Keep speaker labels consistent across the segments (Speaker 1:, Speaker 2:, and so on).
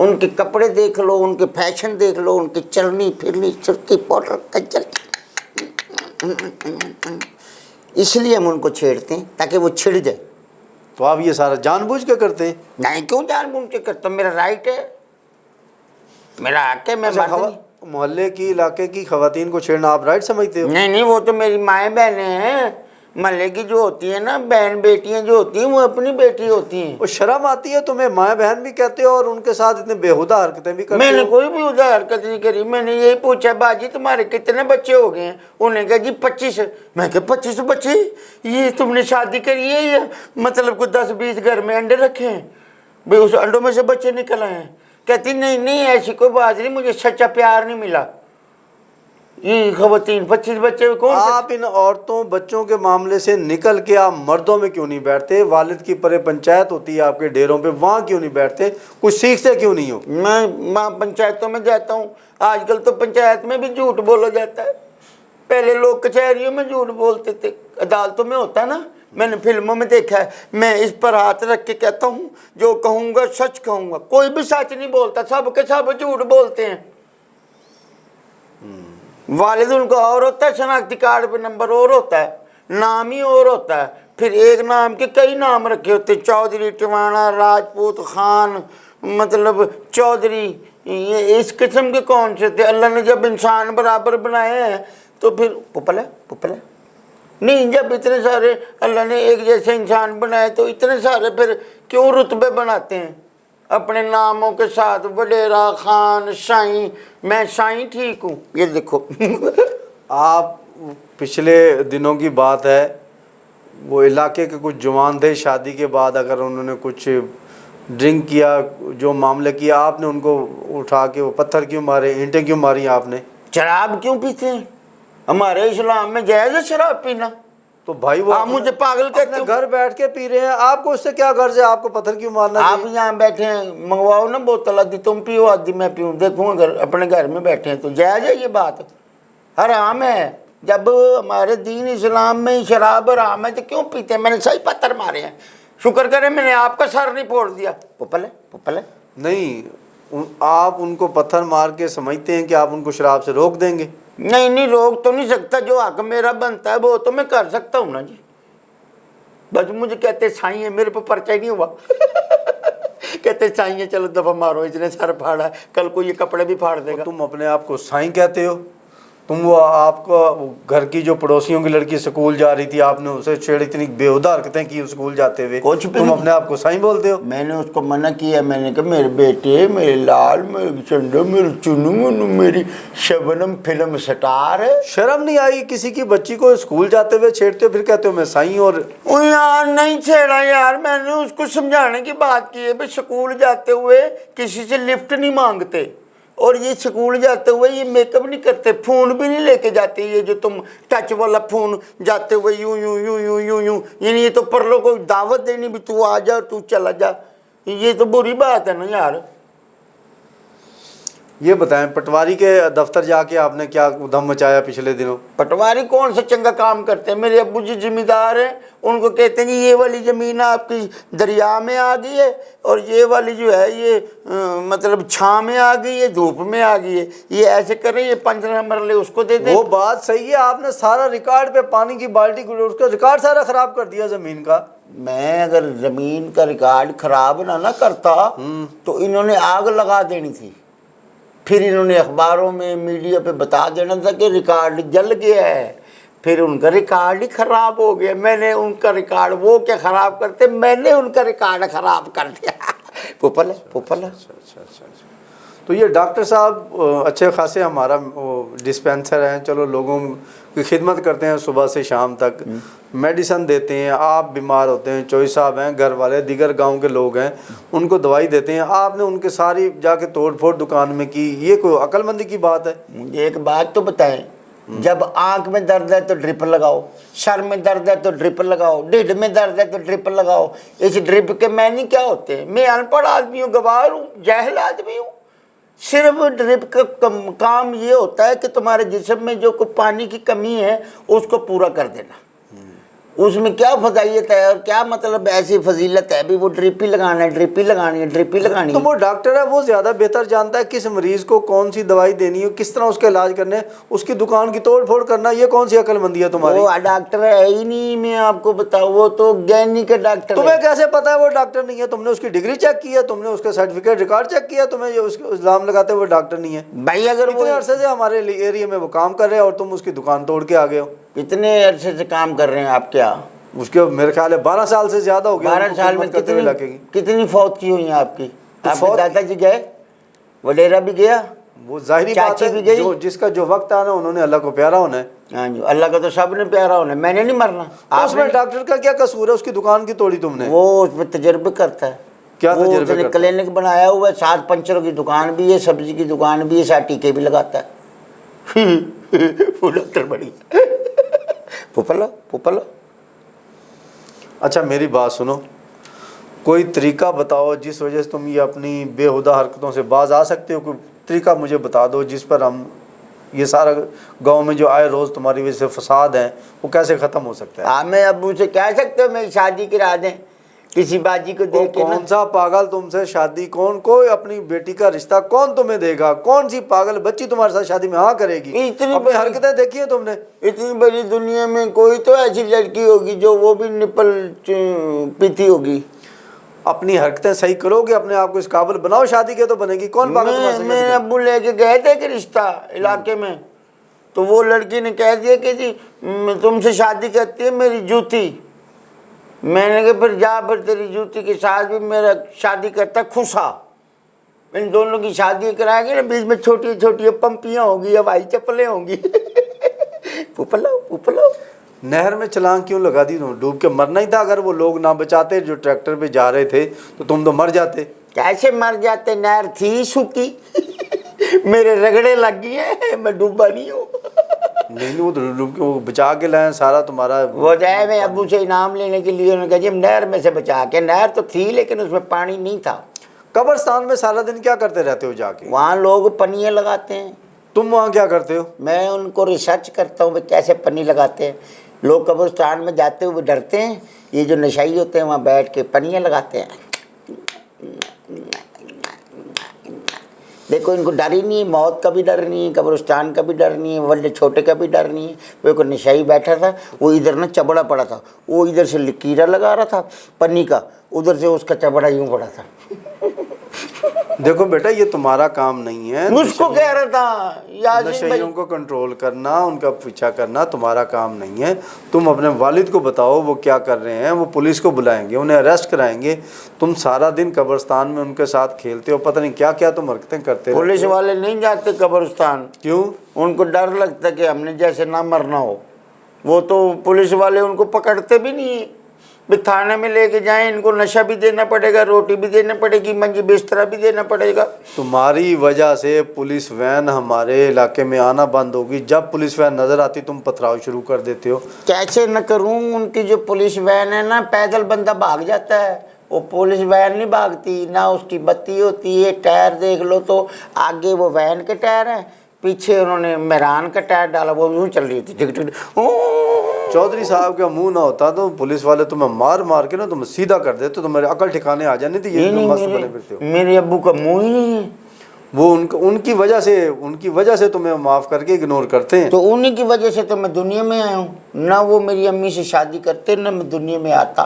Speaker 1: ان کے کپڑے دیکھ لو، ان کے فیشن دیکھ لو، ان کی چلنی پھرنی، سرخی پاؤڈر کجل، اس لیے ہم ان کو چھیڑتے ہیں تاکہ وہ چھڑ جائے۔
Speaker 2: تو آپ یہ سارا جان بوجھ کے کرتے ہیں؟
Speaker 1: نہیں، کیوں جان بوجھ کے کرتا ہوں؟ میرا رائٹ ہے، میرا حق ہے، میں
Speaker 2: اچھا،
Speaker 1: مرد نہیں۔
Speaker 2: محلے کی علاقے کی خواتین کو چھیڑنا آپ رائٹ سمجھتے ہو؟
Speaker 1: نہیں نہیں، وہ تو میری مائیں بہنیں ہیں، محلے کی جو ہوتی ہیں نا بہن بیٹیاں جو ہوتی ہیں وہ اپنی بیٹی ہوتی ہیں۔
Speaker 2: وہ شرم آتی ہے تمہیں؟ مائیں بہن بھی کہتے ہو اور ان کے ساتھ اتنے بےہودہ حرکتیں بھی
Speaker 1: میں
Speaker 2: کرتے
Speaker 1: نے
Speaker 2: ہو؟
Speaker 1: کوئی بھی ادھر حرکت نہیں کری، میں نے یہی پوچھا باجی تمہارے کتنے بچے ہو گئے ہیں؟ انہوں نے کہا جی 25۔ میں کہا 25 بچے؟ یہ تم نے شادی کری ہے یا مطلب کوئی 10-20 گھر میں انڈے رکھے ہیں بھئی اس انڈوں میں سے بچے نکل آئے ہیں؟ کہتی نہیں نہیں ایسی کوئی بات نہیں، مجھے سچا پیار نہیں ملا۔ یہ خواتین 25 بچے کون سے؟
Speaker 2: آپ ان عورتوں بچوں کے معاملے سے نکل کے آپ مردوں میں کیوں نہیں بیٹھتے؟ والد کی پرے پنچایت ہوتی ہے آپ کے ڈیروں پہ، وہاں کیوں نہیں بیٹھتے؟ کچھ سیکھتے کیوں نہیں ہو؟
Speaker 1: میں وہاں پنچایتوں میں جاتا ہوں، آج کل تو پنچایت میں بھی جھوٹ بولا جاتا ہے، پہلے لوگ کچہریوں میں جھوٹ بولتے تھے، عدالتوں میں ہوتا نا، میں نے فلموں میں دیکھا ہے۔ میں اس پر ہاتھ رکھ کے کہتا ہوں جو کہوں گا سچ کہوں گا، کوئی بھی سچ نہیں بولتا، سب کے سب جھوٹ بولتے ہیں۔ والد ان کو اور ہوتا ہے، شناختی کارڈ پہ نمبر اور ہوتا ہے، نام ہی اور ہوتا ہے، پھر ایک نام کے کئی نام رکھے ہوتے ہیں، چودھری، ٹوانا، راجپوت، خان، مطلب چودھری، یہ اس قسم کے کون سے تھے؟ اللہ نے جب انسان برابر بنائے ہیں تو پھر پپل ہے نہیں، جب اتنے سارے اللہ نے ایک جیسے انسان بنائے تو اتنے سارے پھر کیوں رتبے بناتے ہیں اپنے ناموں کے ساتھ؟ وڈیرا، خان، شاہی، میں شاہی ٹھیک ہوں، یہ دیکھو۔
Speaker 2: آپ پچھلے دنوں کی بات ہے، وہ علاقے کے کچھ جوان تھے، شادی کے بعد اگر انہوں نے کچھ ڈرنک کیا، جو معاملہ کیا، آپ نے ان کو اٹھا کے وہ پتھر کیوں مارے، اینٹیں کیوں ماری آپ نے؟
Speaker 1: شراب کیوں پیتے ہیں؟ ہمارے اسلام میں جائز ہے شراب پینا؟
Speaker 2: تو بھائی وہ
Speaker 1: آپ مجھے پاگل کہتے
Speaker 2: اپنے
Speaker 1: ہو؟
Speaker 2: گھر بیٹھ کے پی رہے ہیں، آپ کو اس سے کیا غرض ہے؟ آپ کو پتھر کیوں مارنا
Speaker 1: آپ
Speaker 2: چاہیے؟
Speaker 1: یہاں بیٹھے ہیں، منگواؤ نا بوتل، آدھی تم پیو آدھی میں پیوں، دیکھوں اگر اپنے گھر میں بیٹھے ہیں تو جائز ہے یہ بات؟ حرام ہے۔ جب ہمارے دین اسلام میں شراب حرام ہے تو کیوں پیتے ہیں؟ میں نے صحیح پتھر مارے ہیں، شکر کریں میں نے آپ کا سر نہیں پھوڑ دیا۔ پپل ہے۔
Speaker 2: نہیں، آپ ان کو پتھر مار کے سمجھتے ہیں کہ آپ ان کو شراب سے روک دیں گے؟
Speaker 1: نہیں روک تو نہیں سکتا، جو حق میرا بنتا ہے وہ تو میں کر سکتا ہوں نا جی۔ بس مجھے کہتے سائی ہیں، میرے پہ پرچہ ہی نہیں ہوا۔ کہتے سائی ہیں، چلو دفعہ مارو، اس نے سر پھاڑا ہے، کل کو یہ کپڑے بھی پھاڑ دے گا۔
Speaker 2: تم اپنے آپ کو سائیں کہتے ہو؟ تم وہ آپ کو گھر کی جو پڑوسیوں کی لڑکی سکول جا رہی تھی، آپ نے اسے چھیڑ، اتنی بےہودہ حرکتیں کی سکول جاتے ہوئے،
Speaker 1: کچھ بھی
Speaker 2: تم
Speaker 1: نہیں۔
Speaker 2: اپنے آپ کو سائیں بولتے ہو؟
Speaker 1: میں نے اس کو منع کیا، میں نے کہا میرے بیٹے، میرے لال، میرے چنڈو، میرے چنو منو، میری شبنم فلم سٹار ہے۔
Speaker 2: شرم نہیں آئی کسی کی بچی کو اسکول جاتے ہوئے چھیڑتے ہو، پھر کہتے ہو میں سائیں؟ اور
Speaker 1: یار نہیں چھیڑا یار، میں نے اس کو سمجھانے کی بات کی ہے بھائی سکول جاتے ہوئے کسی سے لفٹ نہیں مانگتے، اور یہ سکول جاتے ہوئے یہ میک اپ نہیں کرتے، فون بھی نہیں لے کے جاتے، یہ جو تم ٹچ والا فون جاتے ہوئے یوں یوں یوں یوں یوں یوں، یعنی یہ تو پرلوں کو دعوت دینی بھی تو آ جا تو چلا جا، یہ تو بری بات ہے نا یار۔
Speaker 2: یہ بتائیں، پٹواری کے دفتر جا کے آپ نے کیا دھم مچایا پچھلے دنوں؟
Speaker 1: پٹواری کون سا چنگا کام کرتے ہیں؟ میرے ابو جی ذمہ دار ہیں، ان کو کہتے ہیں جی یہ والی زمین آپ کی دریا میں آ گئی ہے، اور یہ والی جو ہے یہ مطلب چھاں میں آ گئی ہے، دھوپ میں آ گئی ہے، یہ ایسے کریں، یہ 15 مرلے اس کو دے دیں۔
Speaker 2: وہ بات صحیح ہے، آپ نے سارا ریکارڈ پہ پانی کی بالٹی کو، اس کا ریکارڈ سارا خراب کر دیا زمین کا۔
Speaker 1: میں اگر زمین کا ریکارڈ خراب نہ کرتا تو انہوں نے آگ لگا دینی تھی، پھر انہوں نے اخباروں میں میڈیا پہ بتا دینا تھا کہ ریکارڈ جل گیا ہے، پھر ان کا ریکارڈ ہی خراب ہو گیا۔ میں نے ان کا ریکارڈ، وہ کیا خراب کرتے، میں نے ان کا ریکارڈ خراب کر دیا۔ پوپل ہے۔
Speaker 2: اچھا۔ تو یہ ڈاکٹر صاحب اچھے خاصے ہمارا ڈسپینسر ہیں، چلو لوگوں کی خدمت کرتے ہیں صبح سے شام تک، میڈیسن دیتے ہیں، آپ بیمار ہوتے ہیں، چوئی صاحب ہیں، گھر والے دیگر گاؤں کے لوگ ہیں، ان کو دوائی دیتے ہیں، آپ نے ان کے ساری جا کے توڑ پھوڑ دکان میں کی، یہ کوئی عقل مندی کی بات ہے؟
Speaker 1: مجھے ایک بات تو بتائیں، جب آنکھ میں درد ہے تو ڈرپ لگاؤ، سر میں درد ہے تو ڈرپ لگاؤ، ڈھڈ میں درد ہے تو ڈرپ لگاؤ، اس ڈرپ کے معنی کیا ہوتے ہیں؟ میں ان پڑھ آدمی ہوں، گوار ہوں، جاہل آدمی ہوں۔ صرف ڈرپ کا کام یہ ہوتا ہے کہ تمہارے جسم میں جو کوئی پانی کی کمی ہے اس کو پورا کر دینا، اس میں کیا فضائیت ہے اور کیا مطلب ایسی فضیلت ہے؟ ابھی وہ ڈرپ ہی لگانا ہے، ڈرپ ہی لگانی ہے، ڈرپ ہی لگانی
Speaker 2: تو
Speaker 1: ہے۔
Speaker 2: وہ ڈاکٹر ہے، وہ زیادہ بہتر جانتا ہے کس مریض کو کون سی دوائی دینی ہے، کس طرح اس کا علاج کرنا ہے، اس کی دکان کی توڑ پھوڑ کرنا، یہ کون سی عقل مندی ہے تمہاری؟
Speaker 1: وہ ڈاکٹر ہے ہی نہیں، میں آپ کو بتاؤں، وہ تو گینی کا ڈاکٹر ہے۔
Speaker 2: تمہیں کیسے پتا ہے وہ ڈاکٹر نہیں ہے؟ تم نے اس کی ڈگری چیک کی ہے، تم نے اس کا سرٹیفکیٹ ریکارڈ چیک کیا، تمہیں یہ اس کو الزام لگاتے وہ ڈاکٹر نہیں ہے؟
Speaker 1: بھائی اگر وہ
Speaker 2: اتنے عرصے سے ہمارے ایریا میں وہ کام کر رہے ہیں اور تم اس کی دکان توڑ کے آ گئے ہو۔
Speaker 1: اتنے عرصے سے کام کر رہے ہیں آپ کیا؟
Speaker 2: اس کے میرے خیال ہے 12 سال سے زیادہ ہو گیا
Speaker 1: 12 سال میں
Speaker 2: علاقے کی۔
Speaker 1: کتنی فوت کی ہوئی ہیں آپ کی؟ آپ کے
Speaker 2: فوت-
Speaker 1: دادا جی گئے، وڈیرا بھی گیا،
Speaker 2: وہ ظاہری بات
Speaker 1: چاچی
Speaker 2: ہے،
Speaker 1: بھی گئی۔
Speaker 2: جو جس کا جو وقت آنا انہوں نے اللہ کو پیارا ہونا ہے۔
Speaker 1: ہاں جی، اللہ کا تو سب نے پیارا ہونا ہے، میں نے نہیں مرنا۔
Speaker 2: اس میں ڈاکٹر کا کیا قصور ہے؟ اس کی دکان کی توڑی تم نے؟
Speaker 1: وہ اس میں تجربے کرتا ہے،
Speaker 2: کیا
Speaker 1: وہ
Speaker 2: تجربے
Speaker 1: اس نے
Speaker 2: کرتا ہے؟
Speaker 1: کلینک بنایا ہوا ہے، 7 پنچروں کی دکان بھی ہے، سبزی کی دکان بھی ہے، 7 ٹیکے بھی لگاتا ہے۔ وہ ڈاکٹر بڑی پوپلو۔
Speaker 2: اچھا میری بات سنو، کوئی طریقہ بتاؤ جس وجہ سے تم یہ اپنی بےہودہ حرکتوں سے باز آ سکتے ہو۔ کوئی طریقہ مجھے بتا دو جس پر ہم یہ سارا گاؤں میں جو آئے روز تمہاری وجہ سے فساد ہیں وہ کیسے ختم ہو سکتا ہے؟
Speaker 1: آپ میں ابو سے کہہ سکتے ہو میری شادی کرا دیں کسی باجی کو
Speaker 2: وہ
Speaker 1: دیکھ کے نا؟
Speaker 2: کون سا پاگل تم سے شادی، کوئی اپنی بیٹی کا رشتہ کون تمہیں دے گا؟ کون سی پاگل بچی تمہارے ساتھ شادی میں ہاں کرے گی؟
Speaker 1: اتنی
Speaker 2: اپنی
Speaker 1: بڑی-
Speaker 2: حرکتیں دیکھی ہیں تم نے؟
Speaker 1: اتنی بڑی دنیا میں کوئی تو ایسی لڑکی ہوگی جو وہ بھی نپل پیتی ہوگی۔
Speaker 2: اپنی حرکتیں صحیح کرو گے، اپنے آپ کو اس قابل بناؤ، شادی کے تو بنے گی۔ کون پاگل تمہارے ساتھ شادی
Speaker 1: میرے
Speaker 2: کرے گا؟
Speaker 1: ابو لے کے گئے تھے کہ رشتہ علاقے میں، تو وہ لڑکی نے کہہ دیا کہ جی تم سے شادی کرتی ہے میری جوتی۔ میں نے کہا پھر جا، پھر تیری جوتی کے ساتھ بھی میرا شادی کرتا خوشا۔ ان دونوں کی شادی کرائیں گے نا، بیچ میں چھوٹی چھوٹی پمپیاں ہوں گی، ہوائی چپلیں ہوں گی۔ پوپلو۔
Speaker 2: نہر میں چھلانگ کیوں لگا دی تم؟ ڈوب کے مرنا ہی تھا۔ اگر وہ لوگ نہ بچاتے جو ٹریکٹر پہ جا رہے تھے تو تم تو مر جاتے۔
Speaker 1: کیسے مر جاتے؟ نہر تھی سوکی، میرے رگڑے لگ گئی ہیں، میں ڈوبا نہیں ہوں۔
Speaker 2: نہیں وہ تو ڈوب کے وہ بچا کے لائیں سارا تمہارا۔
Speaker 1: وہ جائے میں ابو سے انعام لینے کے لیے، انہوں نے کہا جی نہر میں سے بچا کے، نہر تو تھی لیکن اس میں پانی نہیں تھا۔
Speaker 2: قبرستان میں سارا دن کیا کرتے رہتے ہو جا کے؟
Speaker 1: وہاں لوگ پنیاں لگاتے ہیں،
Speaker 2: تم وہاں کیا کرتے ہو؟
Speaker 1: میں ان کو ریسرچ کرتا ہوں کہ کیسے پنی لگاتے ہیں۔ لوگ قبرستان میں جاتے ہوئے ڈرتے ہیں، یہ جو نشائی ہوتے ہیں وہاں بیٹھ کے پنیاں لگاتے ہیں۔ دیکھو ان کو ڈر ہی نہیں ہے، موت کا بھی ڈر نہیں ہے، قبرستان کا بھی ڈر نہیں ہے، ولڈ چھوٹے کا بھی ڈر نہیں ہے۔ وہ ایک نشائی بیٹھا تھا، وہ ادھر نا چبڑا پڑا تھا، وہ ادھر سے لکیرہ لگا رہا تھا پنی کا، ادھر سے اس کا چبڑا یوں پڑا تھا۔
Speaker 2: دیکھو بیٹا یہ تمہارا کام نہیں ہے،
Speaker 1: مجھ کو کہہ رہا تھا یاسین بھائی،
Speaker 2: نشیوں کو کنٹرول کرنا، ان کا پیچھا کرنا تمہارا کام نہیں ہے۔ تم اپنے والد کو بتاؤ وہ کیا کر رہے ہیں، وہ پولیس کو بلائیں گے، انہیں اریسٹ کرائیں گے۔ تم سارا دن قبرستان میں ان کے ساتھ کھیلتے ہو، پتہ نہیں کیا کیا تم حرکتیں کرتے رہتے
Speaker 1: پولیس
Speaker 2: ہو۔
Speaker 1: والے نہیں جاتے قبرستان،
Speaker 2: کیوں؟
Speaker 1: ان کو ڈر لگتا ہے کہ ہم نے جیسے نہ مرنا ہو۔ وہ تو پولیس والے ان کو پکڑتے بھی نہیں ہیں، بھی تھانے میں لے کے جائیں، ان کو نشہ بھی دینا پڑے گا، روٹی بھی دینا پڑے گی، منجی بستر بھی دینا پڑے گا۔
Speaker 2: تمہاری وجہ سے پولیس وین ہمارے علاقے میں آنا بند ہوگی۔ جب پولیس وین نظر آتی تم پتھراؤ شروع کر دیتے ہو۔
Speaker 1: کیسے نہ کروں، ان کی جو پولیس وین ہے نا، پیدل بندہ بھاگ جاتا ہے، وہ پولیس وین نہیں بھاگتی، نہ اس کی بتی ہوتی ہے۔ ٹائر دیکھ لو تو آگے وہ وین کے ٹائر ہیں، پیچھے انہوں نے میران کا ٹائر ڈالا، وہ یوں چل رہی تھی۔
Speaker 2: چودھری صاحب کا منہ نہ ہوتا تو پولیس والے تمہیں مار مار کے نا تمہیں سیدھا کر دیتے تو تمہارے عقل ٹھکانے آ جانی تھی۔ یہ تم مست بنے پھرتے ہو۔
Speaker 1: میرے ابو کا منہ ہی نہیں ہے،
Speaker 2: وہ ان کی وجہ سے تمہیں معاف کر کے اگنور کرتے ہیں۔
Speaker 1: تو انہی کی وجہ سے تو میں دنیا میں آیا ہوں۔ نہ وہ میری امی سے شادی کرتے، نہ میں دنیا میں آتا۔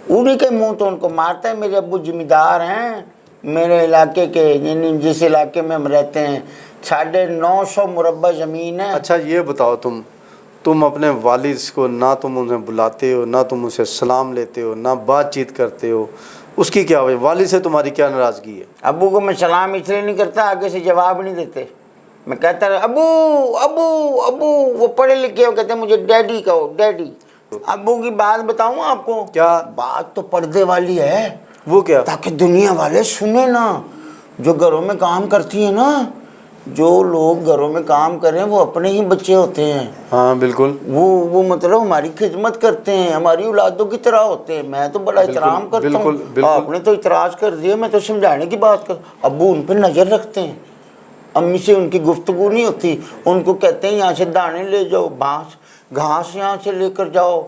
Speaker 1: انہی کے منہ تو ان کو مارتا ہے۔ میرے ابو ذمہ دار ہیں میرے علاقے کے، یعنی جس علاقے میں ہم رہتے ہیں 950 مربع زمین ہے۔
Speaker 2: اچھا یہ بتاؤ تم اپنے والد کو نہ تم انہیں بلاتے ہو، نہ تم اسے سلام لیتے ہو، نہ بات چیت کرتے ہو، اس کی کیا وجہ؟ والد سے تمہاری کیا ناراضگی ہے؟
Speaker 1: ابو کو میں سلام اس لیے نہیں کرتا، آگے سے جواب نہیں دیتے۔ میں کہتا رہا ابو ابو ابو، وہ پڑھے لکھے ہو، کہتے ہیں مجھے ڈیڈی کہو ڈیڈی۔ ابو کی بات بتاؤں آپ کو؟
Speaker 2: کیا
Speaker 1: بات تو پردے والی ہے،
Speaker 2: وہ کیا؟
Speaker 1: تاکہ دنیا والے سنیں نا۔ جو گھروں میں کام کرتی ہیں نا، جو لوگ گھروں میں کام کر رہے ہیں وہ اپنے ہی بچے ہوتے ہیں۔
Speaker 2: ہاں بالکل،
Speaker 1: وہ مطلب ہماری خدمت کرتے ہیں، ہماری اولادوں کی طرح ہوتے ہیں۔ میں تو بڑا احترام کرتا ہوں۔ آپ نے تو اعتراض کر دیا، میں تو سمجھانے کی بات کر۔ ابو ان پہ نظر رکھتے ہیں، امی سے ان کی گفتگو نہیں ہوتی، ان کو کہتے ہیں یہاں سے دانے لے جاؤ، گھاس یہاں سے لے کر جاؤ،